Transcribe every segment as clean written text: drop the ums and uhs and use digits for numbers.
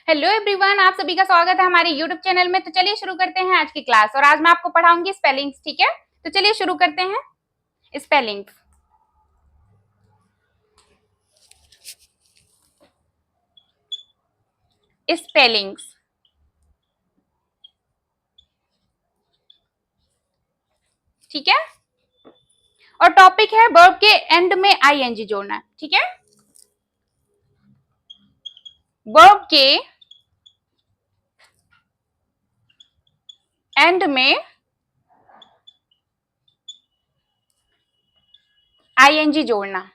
Hello everyone, आप सभी का स्वागत है हमारे यूट्यूब चैनल में। तो चलिए शुरू करते हैं आज की क्लास। और आज मैं आपको पढ़ाऊंगी स्पेलिंग्स, ठीक है। तो चलिए शुरू करते हैं स्पेलिंग्स। स्पेलिंग्स, ठीक है। और टॉपिक है वर्ब के एंड में आईएनजी जोड़ना, ठीक है। वर्ब के एंड में आईएनजी जोड़ना,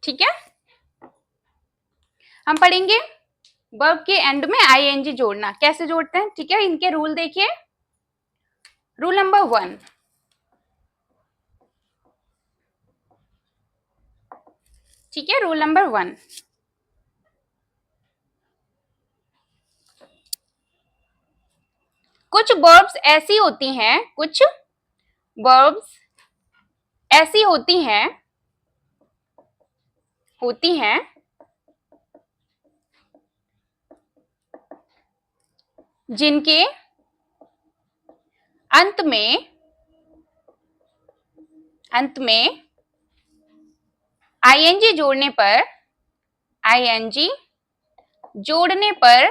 ठीक है। हम पढ़ेंगे वर्ब के एंड में आईएनजी जोड़ना कैसे जोड़ते हैं, ठीक है। इनके रूल देखिए। रूल नंबर 1, ठीक है। रूल नंबर 1, कुछ वर्ब्स ऐसी होती हैं, कुछ वर्ब्स ऐसी होती हैं जिनके अंत में आईएनजी जोड़ने पर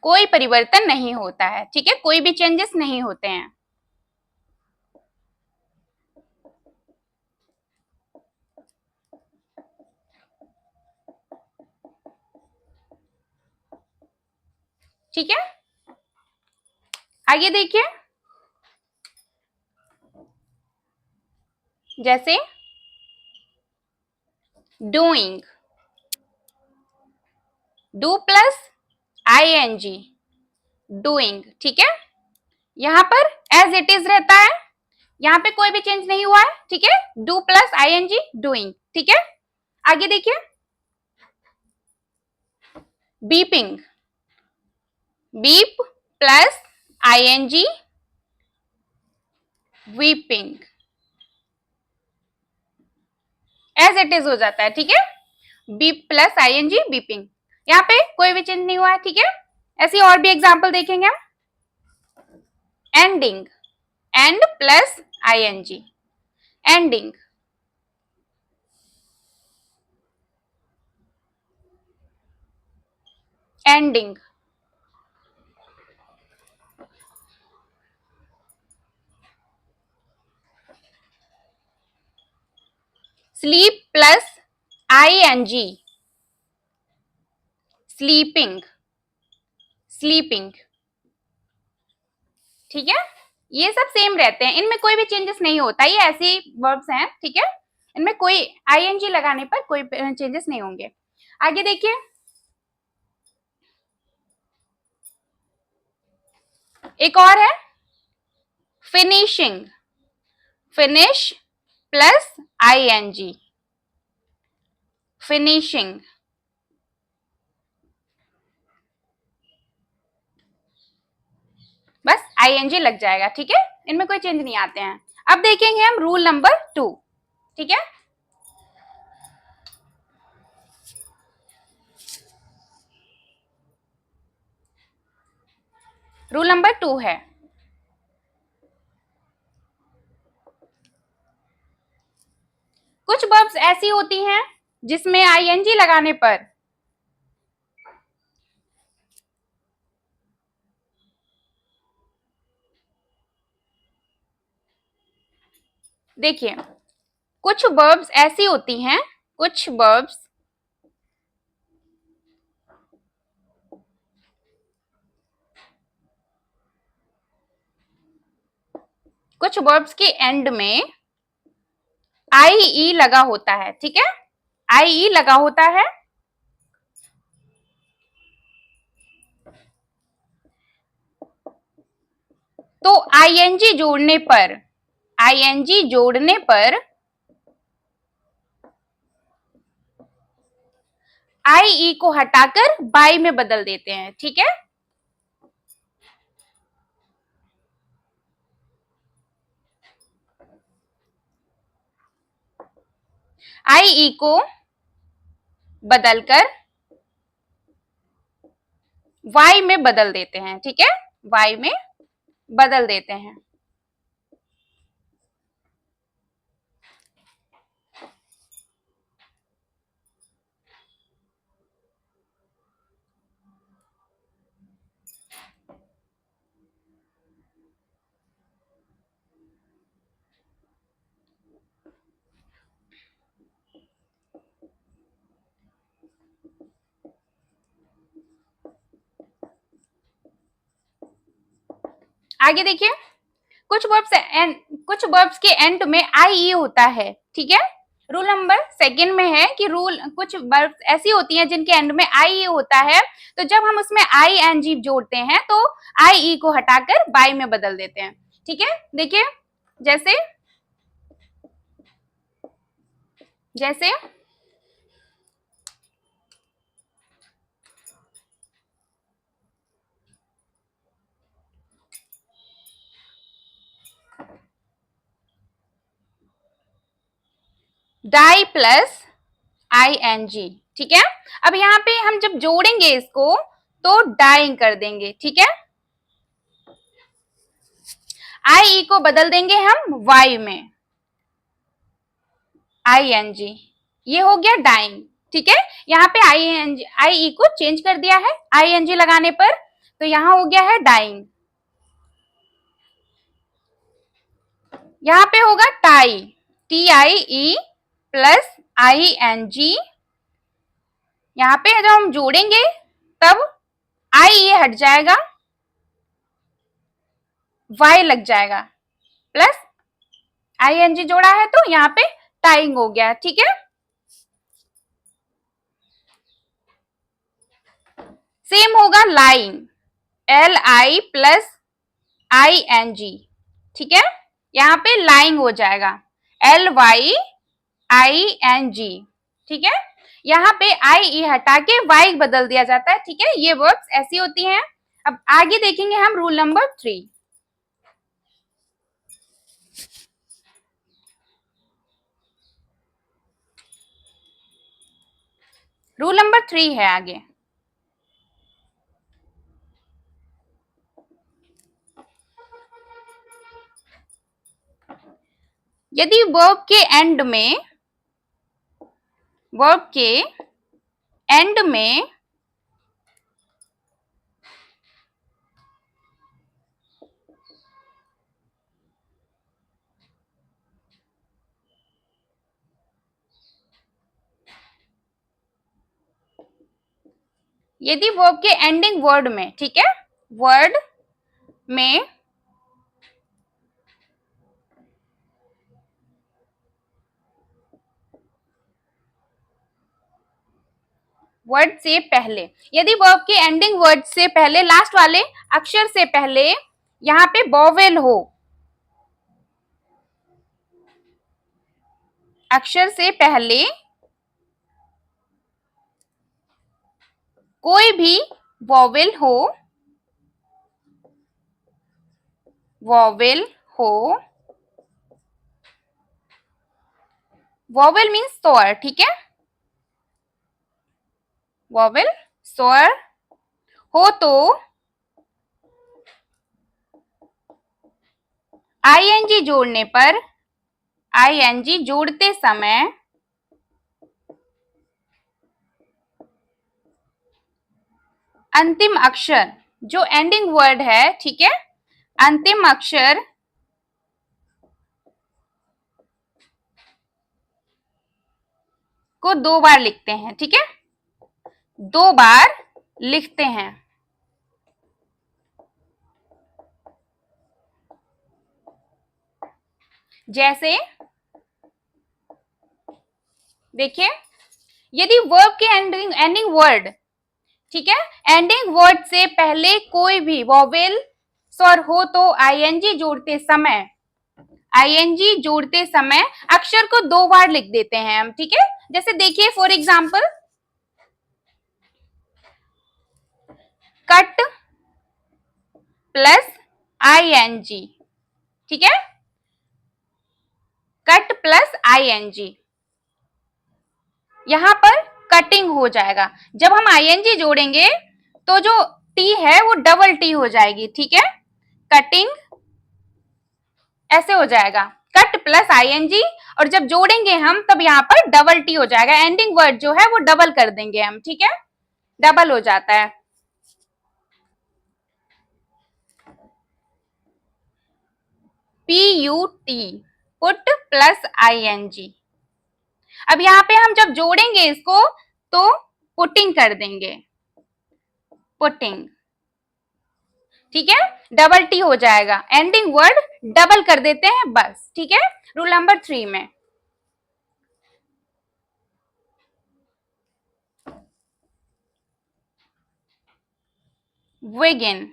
कोई परिवर्तन नहीं होता है, ठीक है। कोई भी चेंजेस नहीं होते हैं, ठीक है। आगे देखिए, जैसे doing, do plus ING, doing, ठीक है। यहां पर एज इट इज रहता है, यहां पे कोई भी चेंज नहीं हुआ है, ठीक है। डू प्लस आईएनजी, डूइंग, ठीक है। आगे देखिए, beeping, beep plus ING, weeping, as it is हो जाता है, ठीक है। बीप प्लस आईएनजी, बीपिंग, यहाँ पे कोई भी चेंज नहीं हुआ है, ठीक है। ऐसी और भी एग्जांपल देखेंगे हम। Ending, end plus ING, ending, ending, sleep plus ING, sleeping, sleeping, ठीक है। ये सब सेम रहते हैं, इनमें कोई भी चेंजेस नहीं होता, ये ऐसे वर्ब्स हैं, ठीक है। इनमें कोई आईएनजी लगाने पर कोई चेंजेस नहीं होंगे। आगे देखिए, एक और है finishing, finish plus ING, finishing, बस आईएनजी लग जाएगा, ठीक है। इनमें कोई चेंज नहीं आते हैं। अब देखेंगे हम रूल नंबर 2, ठीक है। रूल नंबर 2 है, कुछ वर्ब्स ऐसी होती हैं जिसमें आईएनजी लगाने पर देखिए, कुछ वर्ब्स ऐसी होती हैं, कुछ वर्ब्स के एंड में आई लगा होता है, ठीक है। आई लगा होता है, तो आईएनजी जोड़ने पर आई को हटाकर बाई में बदल देते हैं, ठीक है। आई ई को बदलकर वाई में बदल देते हैं, ठीक है, वाई में बदल देते हैं। आगे देखिए, कुछ वर्ब्स के एंड में आई ई होता है, ठीक है। रूल नंबर सेकंड में है कि कुछ वर्ब्स ऐसी होती हैं जिनके एंड में आई ई होता है, तो जब हम उसमें आई एन जी जोड़ते हैं तो आई ई को हटाकर बाई में बदल देते हैं, ठीक है। देखिए, जैसे जैसे die plus I N G, ठीक है। अब यहाँ पे हम जब जोड़ेंगे इसको तो डाइंग कर देंगे, ठीक है। आई ई को बदल देंगे हम वाई में, आई एन जी, ये हो गया डाइंग, ठीक है। यहाँ पे आई एन जी, आई ई को चेंज कर दिया है आई एन जी लगाने पर, तो यहाँ हो गया है डाइंग। यहाँ पे होगा tie, T I E plus I N G, यहाँ पे जब हम जोड़ेंगे तब आई ये हट जाएगा, वाई लग जाएगा, प्लस आई एन जी जोड़ा है तो यहाँ पे टाइंग हो गया, ठीक है। सेम होगा lying, L I plus I N G, ठीक है। यहाँ पे लाइंग हो जाएगा, L Y I N G, ठीक है। यहाँ पे आई ई हटा के वाई बदल दिया जाता है, ठीक है। ये वर्ब्स ऐसी होती हैं। अब आगे देखेंगे हम रूल नंबर 3। रूल नंबर 3 है आगे, यदि वर्ब के एंड में यदि वर्ब के एंडिंग वर्ड में, ठीक है, वर्ड में वर्ड से पहले, यदि वर्ब के एंडिंग वर्ड से पहले लास्ट वाले अक्षर से पहले यहाँ पे वॉवेल हो, अक्षर से पहले कोई भी वॉवेल हो, वॉवेल हो, वॉवेल मीन्स स्वर, ठीक है, वॉवेल स्वर हो तो आईएनजी जोड़ने पर, आईएनजी जोड़ते समय अंतिम अक्षर जो एंडिंग वर्ड है, ठीक है, अंतिम अक्षर को 2 बार लिखते हैं, ठीक है, 2 बार लिखते हैं। जैसे देखिए, यदि वर्ब के एंडिंग वर्ड, ठीक है, एंडिंग वर्ड से पहले कोई भी वॉवेल स्वर हो तो आईएनजी जोड़ते समय अक्षर को 2 बार लिख देते हैं हम, ठीक है। जैसे देखिए, for example cut plus I N G, ठीक है, कट प्लस आईएनजी, यहाँ पर कटिंग हो जाएगा। जब हम आईएनजी जोड़ेंगे तो जो टी है वो डबल टी हो जाएगी, ठीक है, कटिंग ऐसे हो जाएगा, कट प्लस आईएनजी, और जब जोड़ेंगे हम तब यहाँ पर डबल टी हो जाएगा, एंडिंग वर्ड जो है वो डबल कर देंगे हम, ठीक है, डबल हो जाता है। PUT put plus I N G. अब यहाँ पे हम जब जोड़ेंगे इसको तो पुटिंग कर देंगे, पुटिंग, ठीक है, डबल टी हो जाएगा, एंडिंग वर्ड डबल कर देते हैं बस, ठीक है। रूल नंबर 3 में विगिन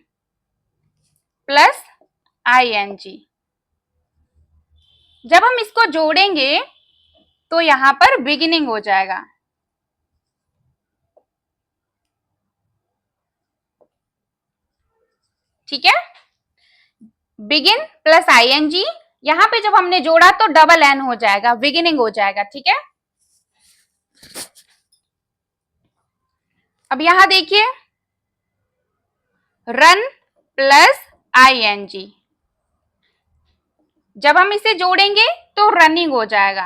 प्लस आईएनजी, जब हम इसको जोड़ेंगे तो यहां पर बिगिनिंग हो जाएगा, ठीक है, बिगिन प्लस आईएनजी, यहां पे जब हमने जोड़ा तो डबल एन हो जाएगा, बिगिनिंग हो जाएगा, ठीक है। अब यहां देखिए रन प्लस आईएनजी, जब हम इसे जोड़ेंगे तो रनिंग हो जाएगा,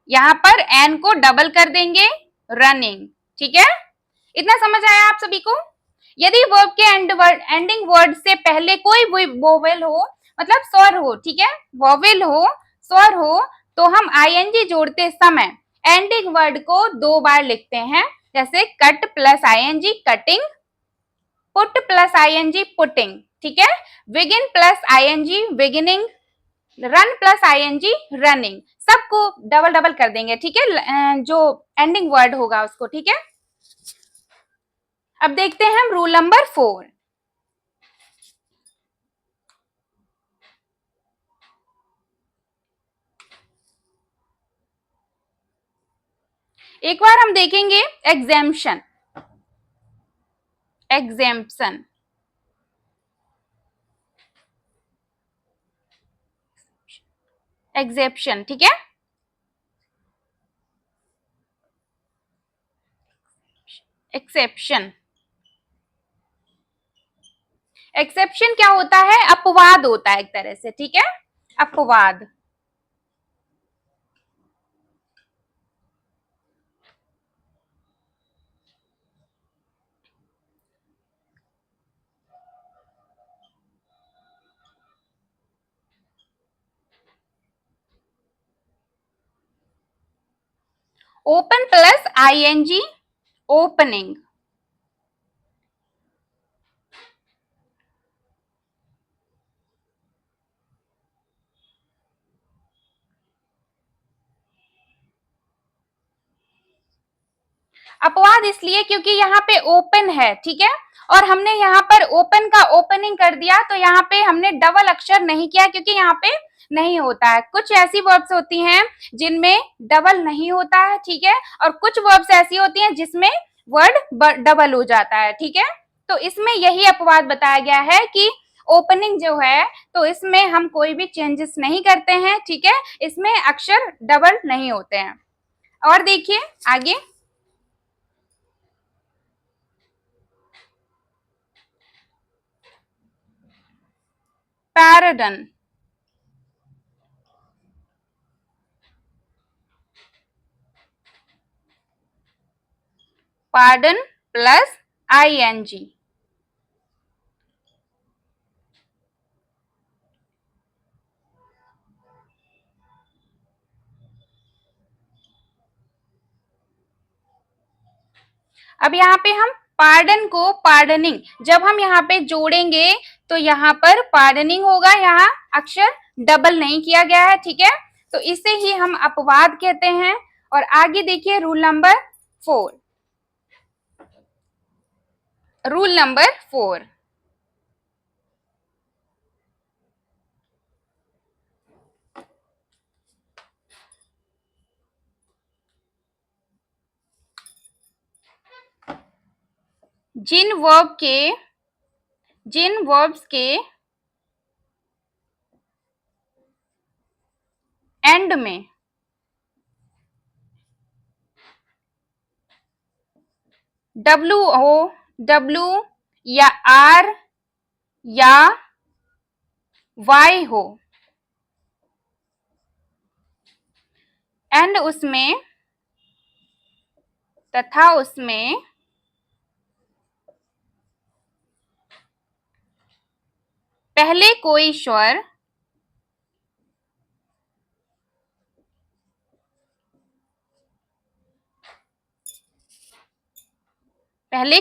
यहां पर एन को डबल कर देंगे, रनिंग, ठीक है, इतना समझ आया आप सभी को। यदि वर्ब के एंडिंग वर्ड से पहले कोई वोवेल हो, मतलब स्वर हो, ठीक है, वोवेल हो, स्वर हो, तो हम आईएनजी जोड़ते समय एंडिंग वर्ड को 2 बार लिखते हैं, जैसे cut plus I N G cutting, put plus I N G putting, ठीक है, begin plus I N G beginning, run plus I N G running, सबको डबल डबल कर देंगे, ठीक है, जो एंडिंग वर्ड होगा उसको, ठीक है। अब देखते हैं हम रूल नंबर 4। एक बार हम देखेंगे एग्जेम्पशन, एग्जेम्पशन, एक्सेप्शन, ठीक है, एक्सेप्शन, एक्सेप्शन क्या होता है, अपवाद होता है एक तरह से, ठीक है, अपवाद। ओपन प्लस आईएनजी ओपनिंग, अपवाद इसलिए क्योंकि यहाँ पे ओपन है, ठीक है, और हमने यहाँ पर ओपन का ओपनिंग कर दिया, तो यहाँ पे हमने डबल अक्षर नहीं किया क्योंकि यहाँ पे नहीं होता है। कुछ ऐसी वर्ब्स होती हैं जिनमें डबल नहीं होता है, ठीक है, और कुछ वर्ब्स ऐसी होती हैं जिसमें वर्ड डबल हो जाता है, ठीक है, तो इसमें यही अपवाद बताया गया है कि ओपनिंग जो है तो इसमें हम कोई भी चेंजेस नहीं करते हैं, ठीक है, इसमें अक्षर डबल नहीं होते हैं। और देखिए आगे, पैराडन, पार्डन प्लस आईएनजी, अब यहाँ पे हम पार्डन को पार्डनिंग, जब हम यहाँ पे जोड़ेंगे तो यहाँ पर पार्डनिंग होगा, यहाँ अक्षर डबल नहीं किया गया है, ठीक है, तो इसे ही हम अपवाद कहते हैं। और आगे देखिए रूल नंबर 4, रूल नंबर 4, जिन वर्ब्स के एंड में डब्ल्यू या आर या वाई हो एंड उसमें तथा उसमें पहले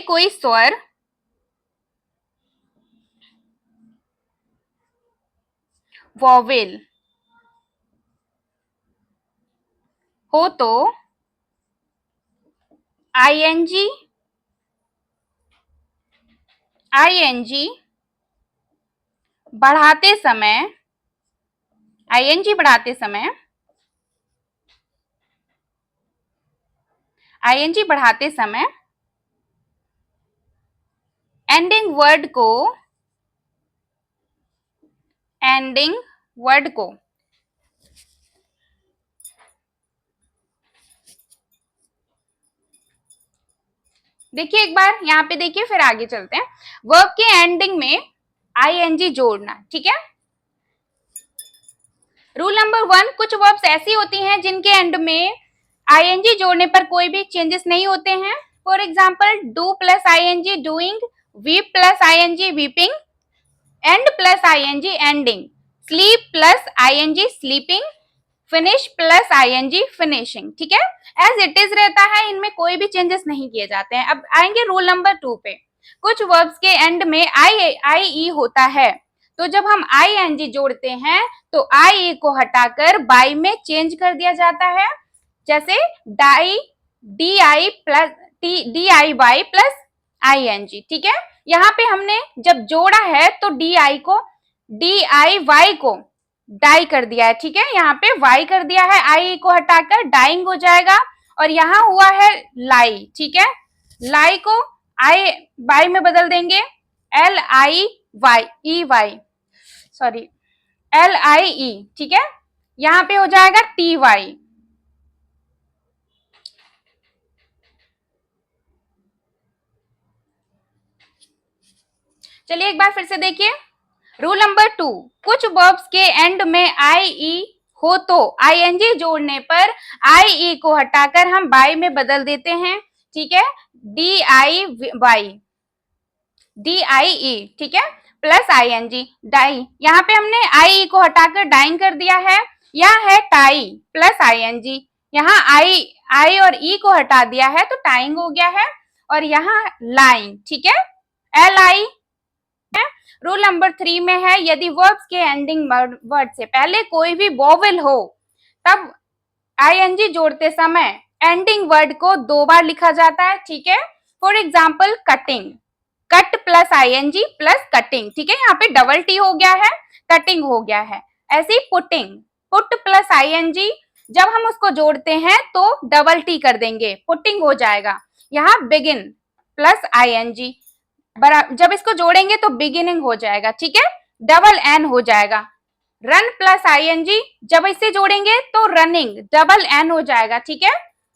कोई स्वर वॉवेल हो तो आईएनजी बढ़ाते समय आईएनजी बढ़ाते समय एंडिंग वर्ड को देखिए एक बार यहाँ पे देखिए, फिर आगे चलते हैं। वर्ब के एंडिंग में आईएनजी जोड़ना, ठीक है। रूल नंबर 1, कुछ वर्ब्स ऐसी होती हैं जिनके एंड में आईएनजी जोड़ने पर कोई भी चेंजेस नहीं होते हैं। For example, do plus ING doing, weep plus ING weeping, end plus ING ending, sleep plus ING sleeping, finish plus ING finishing, ठीक है। एज इट इज रहता है, इनमें कोई भी चेंजेस नहीं किए जाते हैं। अब आएंगे रूल नंबर 2 पे। कुछ वर्ब्स के एंड में आई ई होता है, तो जब हम आई एन जी जोड़ते हैं तो आई ई को हटाकर बाई में चेंज कर दिया जाता है। जैसे die, D I plus D I Y plus I N G, ठीक है। यहाँ पे हमने जब जोड़ा है तो डी आई वाई को डाई कर दिया है, ठीक है। यहाँ पे वाई कर दिया है, आई को हटाकर डाइंग हो जाएगा। और यहाँ हुआ है लाई, ठीक है। लाई को आई बाई में बदल देंगे, L I Y E Y, sorry L I E, ठीक है। यहाँ पे हो जाएगा टी वाई। चलिए एक बार फिर से देखिए। रूल नंबर 2, कुछ वर्ब्स के एंड में आई ई हो तो आईएनजी जोड़ने पर आई ई को हटाकर हम बाई में बदल देते हैं, ठीक है। D I Y, D I E, ठीक है, प्लस आईएनजी डाई। यहाँ पे हमने आई ई को हटाकर डाइंग कर दिया है। यह है टाई प्लस आईएनजी, यहाँ आई और ई को हटा दिया है तो टाइंग हो गया है। और यहाँ लाइन, ठीक है, एल आई। रूल नंबर 3 में है, यदि वर्ब्स के एंडिंग वर्ड से पहले कोई भी वोवेल हो तब आईएनजी जोड़ते समय एंडिंग वर्ड को 2 बार लिखा जाता है, ठीक है। For example, cutting, cut plus I N G plus cutting, ठीक है। यहाँ पे डबल टी हो गया है, कटिंग हो गया है। ऐसे ही पुटिंग, पुट प्लस आईएनजी, जब हम उसको जोड़ते हैं तो डबल टी कर देंगे, पुटिंग हो जाएगा। यहाँ बिगिन प्लस आईएनजी, जब इसको जोड़ेंगे तो बिगिनिंग हो जाएगा, ठीक है, डबल एन हो जाएगा। रन प्लस आईएनजी, जब इसे जोड़ेंगे तो रनिंग, डबल एन हो जाएगा, ठीक है,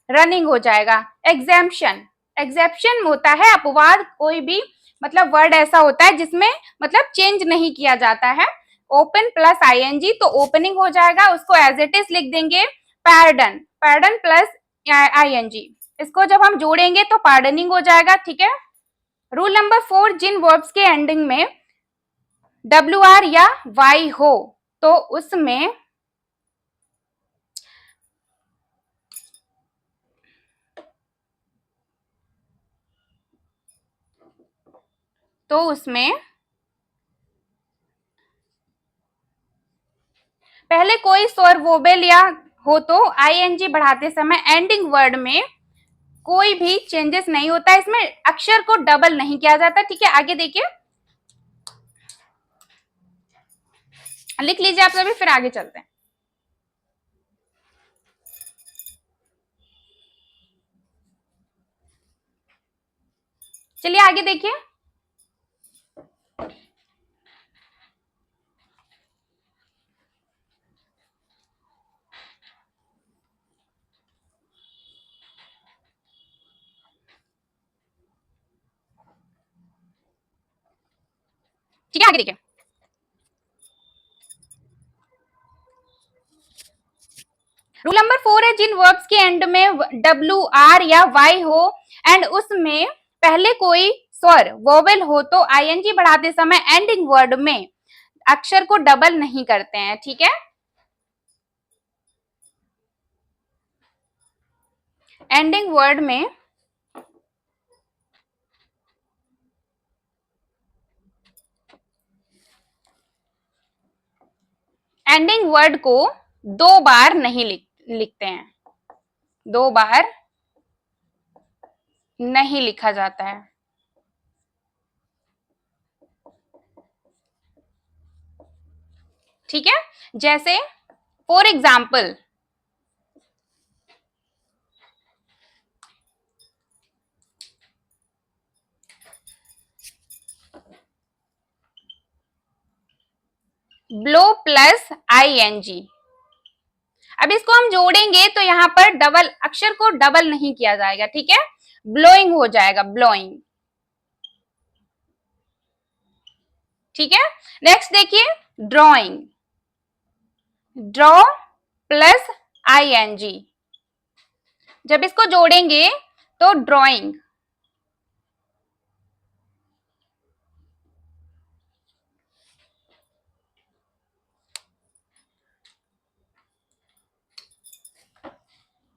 रनिंग हो जाएगा। एग्जेम्पशन, एग्जेप्शन होता है अपवाद, कोई भी मतलब वर्ड ऐसा होता है जिसमें मतलब चेंज नहीं किया जाता है। ओपन प्लस आईएनजी तो ओपनिंग हो जाएगा, उसको एज इट इज लिख देंगे। पैर्डन, पैर्डन प्लस आईएनजी, इसको जब हम जोड़ेंगे तो पार्डनिंग हो जाएगा, ठीक है। रूल नंबर 4, जिन वर्ब्स के एंडिंग में डब्ल्यू आर या वाई हो तो उसमें पहले कोई स्वर वोबेल या हो तो आईएनजी बढ़ाते समय एंडिंग वर्ड में कोई भी चेंजेस नहीं होता है, इसमें अक्षर को डबल नहीं किया जाता, ठीक है। आगे देखिए, लिख लीजिए आप सभी, फिर आगे चलते हैं। चलिए आगे देखिए। ठीक है, आगे देखिए। रूल नंबर 4 है, जिन वर्ब्स के एंड में डब्ल्यू आर या वाई हो एंड उसमें पहले कोई स्वर वोवेल हो तो आईएनजी बढ़ाते समय एंडिंग वर्ड में अक्षर को डबल नहीं करते हैं। ठीक है, एंडिंग वर्ड में एंडिंग वर्ड को 2 बार नहीं लिखते हैं, 2 बार नहीं लिखा जाता है। ठीक है, जैसे for example blow plus I N G. अब इसको हम जोड़ेंगे तो यहां पर डबल अक्षर को डबल नहीं किया जाएगा। ठीक है, ब्लोइंग हो जाएगा, ब्लोइंग। ठीक है, नेक्स्ट देखिए ड्रॉइंग, ड्रॉ प्लस आईएनजी। जब इसको जोड़ेंगे तो ड्रॉइंग,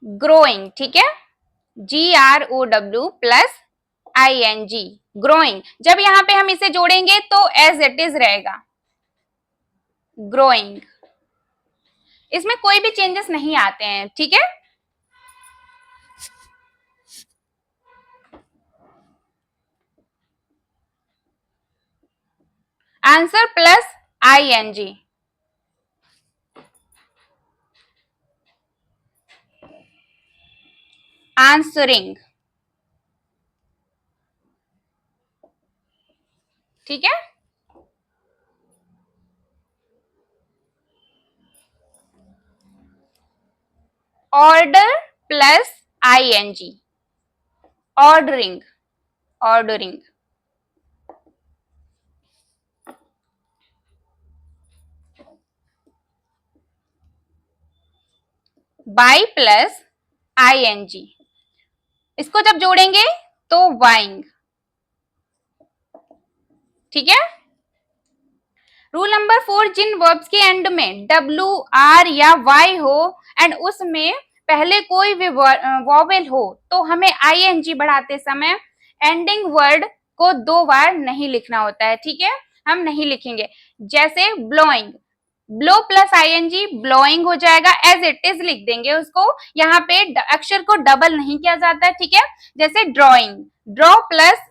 ग्रोइंग। ठीक है, GROW प्लस ING, ग्रोइंग। जब यहां पे हम इसे जोड़ेंगे तो एज इट इज रहेगा, ग्रोइंग। इसमें कोई भी चेंजेस नहीं आते हैं। ठीक है, आंसर प्लस ING, आंसरिंग। ठीक है, order plus ING, ordering, ordering. By plus ING, इसको जब जोड़ेंगे तो वाइंग। ठीक है, रूल नंबर 4, जिन वर्ब्स के एंड में डब्ल्यू आर या वाई हो एंड उसमें पहले कोई भी वॉवेल हो तो हमें आईएनजी बढ़ाते समय एंडिंग वर्ड को 2 बार नहीं लिखना होता है। ठीक है, हम नहीं लिखेंगे। जैसे blowing, blow plus I N G blowing हो जाएगा, एज इट इज लिख देंगे उसको, यहाँ पे अक्षर को डबल नहीं किया जाता है। ठीक है, जैसे ड्रॉइंग, ड्रॉ प्लस,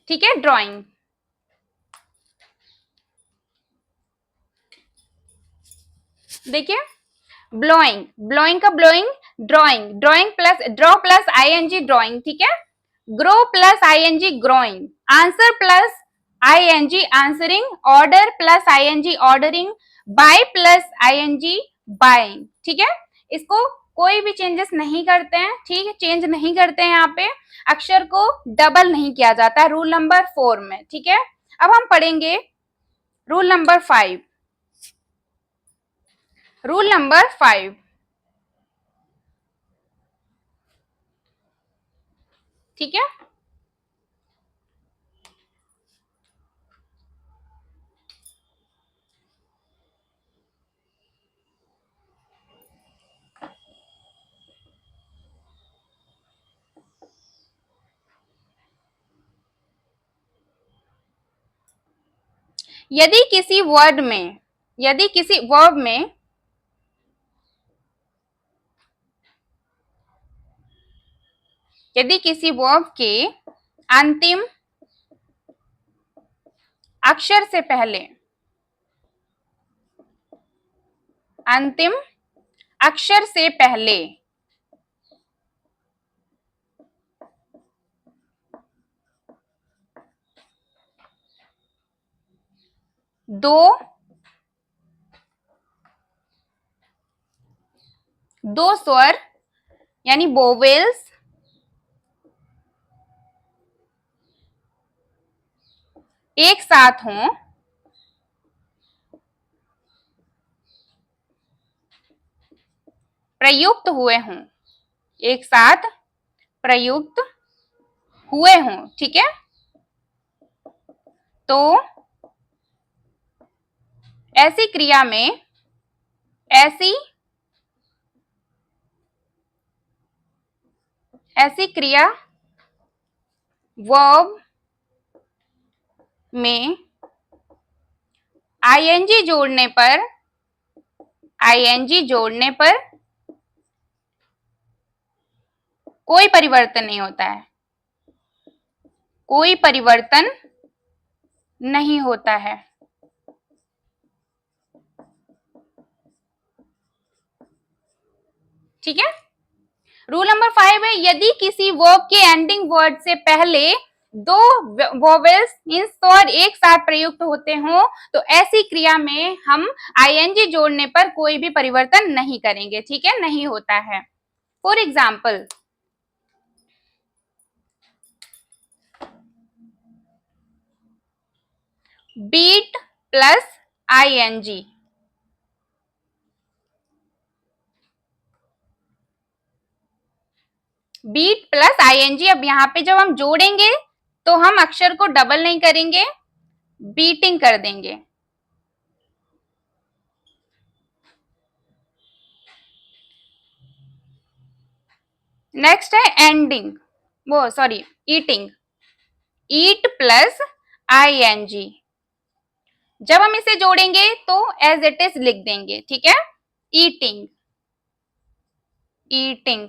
ठीक है, ड्रॉइंग। देखिए ब्लोइंग, ब्लोइंग का blowing, drawing, drawing plus draw plus I N G drawing. ठीक है, grow plus I N G growing, answer plus I N G answering, order plus I N G ordering, buy plus I N G buying. ठीक है, इसको कोई भी चेंजेस नहीं करते हैं। ठीक है, चेंज नहीं करते हैं, यहाँ पे अक्षर को डबल नहीं किया जाता रूल नंबर 4 में। ठीक है, अब हम पढ़ेंगे रूल नंबर 5। रूल नंबर 5, ठीक है, यदि किसी वर्ड में, यदि किसी वर्ब में यदि किसी वर्ब के अंतिम अक्षर से पहले अंतिम अक्षर से पहले दो स्वर यानी वोवेल्स एक साथ हों, प्रयुक्त हुए हों, एक साथ प्रयुक्त हुए हों, ठीक है। तो ऐसी क्रिया में ऐसी क्रिया वर्ब में आईएनजी जोड़ने पर कोई परिवर्तन नहीं होता है, कोई परिवर्तन नहीं होता है। ठीक है। रूल नंबर 5 है, यदि किसी वर्ब के एंडिंग वर्ड से पहले दो वोवेल्स मींस स्वर एक साथ प्रयुक्त होते हों तो ऐसी क्रिया में हम आईएनजी जोड़ने पर कोई भी परिवर्तन नहीं करेंगे, ठीक है, नहीं होता है। For example, beat plus I N G, beat plus I N G. अब यहां पे जब हम जोड़ेंगे तो हम अक्षर को डबल नहीं करेंगे, बीटिंग कर देंगे। नेक्स्ट है एंडिंग, वो सॉरी ईटिंग, ईट प्लस आईएनजी। जब हम इसे जोड़ेंगे तो एज इट इज लिख देंगे, ठीक है, eating, eating.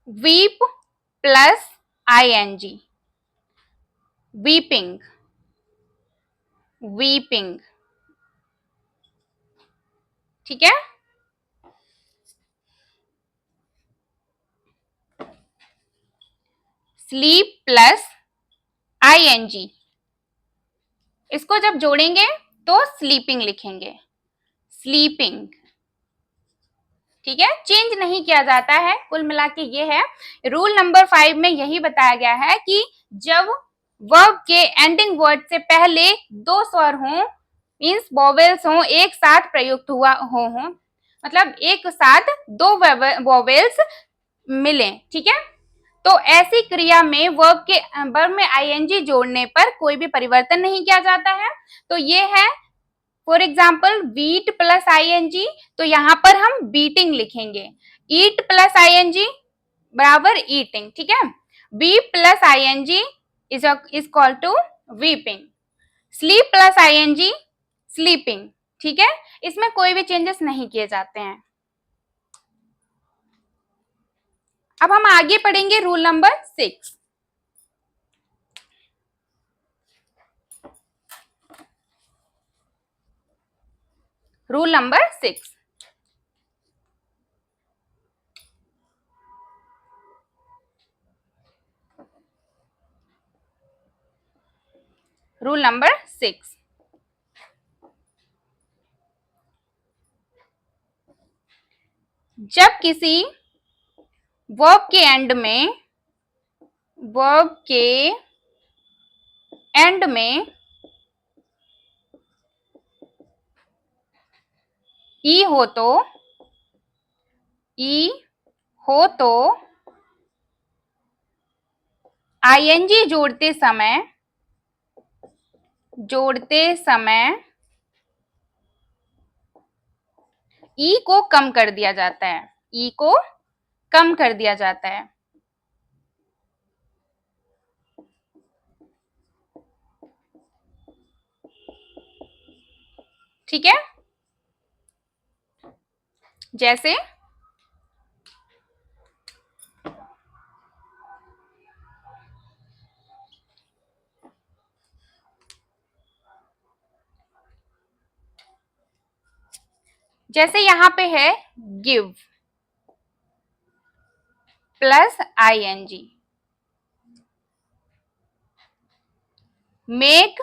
Weep plus ING, weeping, weeping, ठीक है। स्लीप प्लस आईएनजी, इसको जब जोड़ेंगे तो स्लीपिंग लिखेंगे, स्लीपिंग, ठीक है, चेंज नहीं किया जाता है। कुल मिला के ये है रूल नंबर 5 में यही बताया गया है कि जब वर्ब के एंडिंग वर्ड से पहले दो स्वर हों मींस वोवेल्स हों एक साथ प्रयुक्त हुआ हो मतलब एक साथ दो वोवेल्स मिलें, ठीक है, तो ऐसी क्रिया में वर्ब में आईएनजी जोड़ने पर कोई भी परिवर्तन नहीं किया जाता है। तो ये है for example beat plus I N G, तो यहां पर हम बीटिंग लिखेंगे, ईट प्लस आईएनजी बराबर ईटिंग, ठीक है। Weep plus I N G is equal to weeping, sleep plus ING sleeping, ठीक है, इसमें कोई भी चेंजेस नहीं किए जाते हैं। अब हम आगे पढ़ेंगे rule number 6। Rule number 6, rule number 6, जब किसी वर्ब के एंड में ई हो तो आईएनजी जोड़ते समय ई को कम कर दिया जाता है, ई को कम कर दिया जाता है, ठीक है। जैसे जैसे यहां पे है give plus I N G, make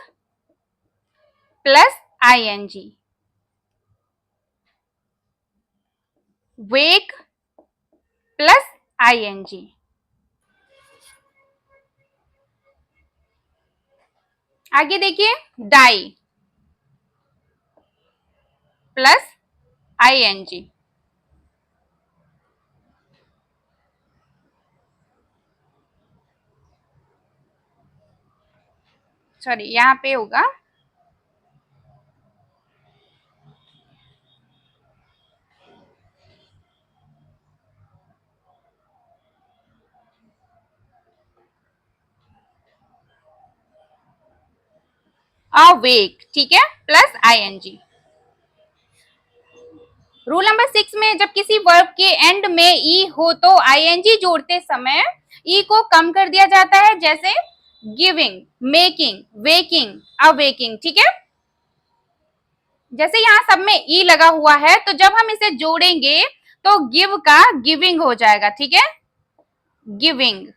plus I N G, wake plus I N G, आगे देखिए डाई प्लस आईएनजी, सॉरी यहां पे होगा अवेक, ठीक है, प्लस आईएनजी। रूल नंबर 6 में जब किसी वर्ब के एंड में ई हो तो आईएनजी जोड़ते समय ई को कम कर दिया जाता है, जैसे गिविंग, मेकिंग, वेकिंग, अवेकिंग, ठीक है। जैसे यहाँ सब में ई लगा हुआ है तो जब हम इसे जोड़ेंगे तो गिव का गिविंग हो जाएगा, ठीक है, गिविंग।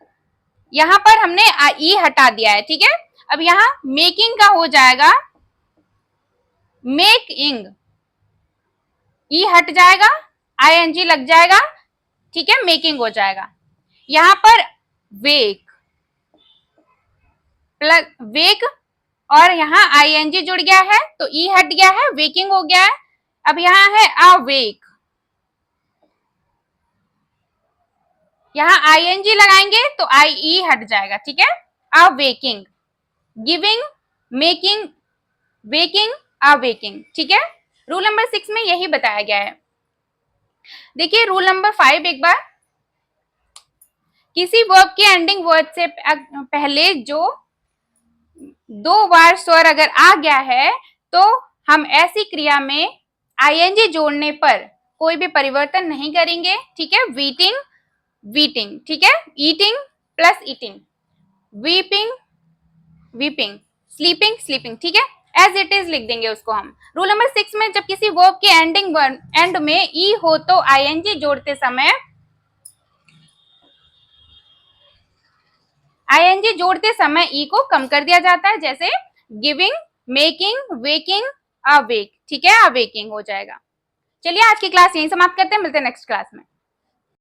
यहां पर हमने ई हटा दिया है, ठीक है। अब यहां मेकिंग का हो जाएगा मेकिंग, ई हट जाएगा, आईएनजी लग जाएगा, ठीक है, मेकिंग हो जाएगा। यहां पर वेक प्लस वेक और यहाँ आईएनजी जुड़ गया है तो ई हट गया है, वेकिंग हो गया है। अब यहाँ है अवेक, यहाँ आईएनजी लगाएंगे तो आई ई हट जाएगा, ठीक है, awaking, giving, making, waking, awaking, ठीक है। रूल नंबर 6 में यही बताया गया है। देखिए रूल नंबर 5 एक बार, किसी वर्ब के एंडिंग वर्ड से पहले जो दो बार स्वर अगर आ गया है तो हम ऐसी क्रिया में आईएनजी जोड़ने पर कोई भी परिवर्तन नहीं करेंगे, ठीक है। वीटिंग, वीटिंग, ठीक है, eating plus eating, weeping, weeping, sleeping, sleeping, ठीक है, एज इट इज लिख देंगे उसको हम। रूल नंबर 6 में जब किसी वर्ब के एंड में ई हो तो आईएनजी जोड़ते समय आईएनजी जोड़ते समय ई को कम कर दिया जाता है, जैसे गिविंग, मेकिंग, वेकिंग, अवेक, ठीक है, अवेकिंग हो जाएगा। चलिए आज की क्लास यहीं समाप्त करते हैं, मिलते हैं नेक्स्ट क्लास में।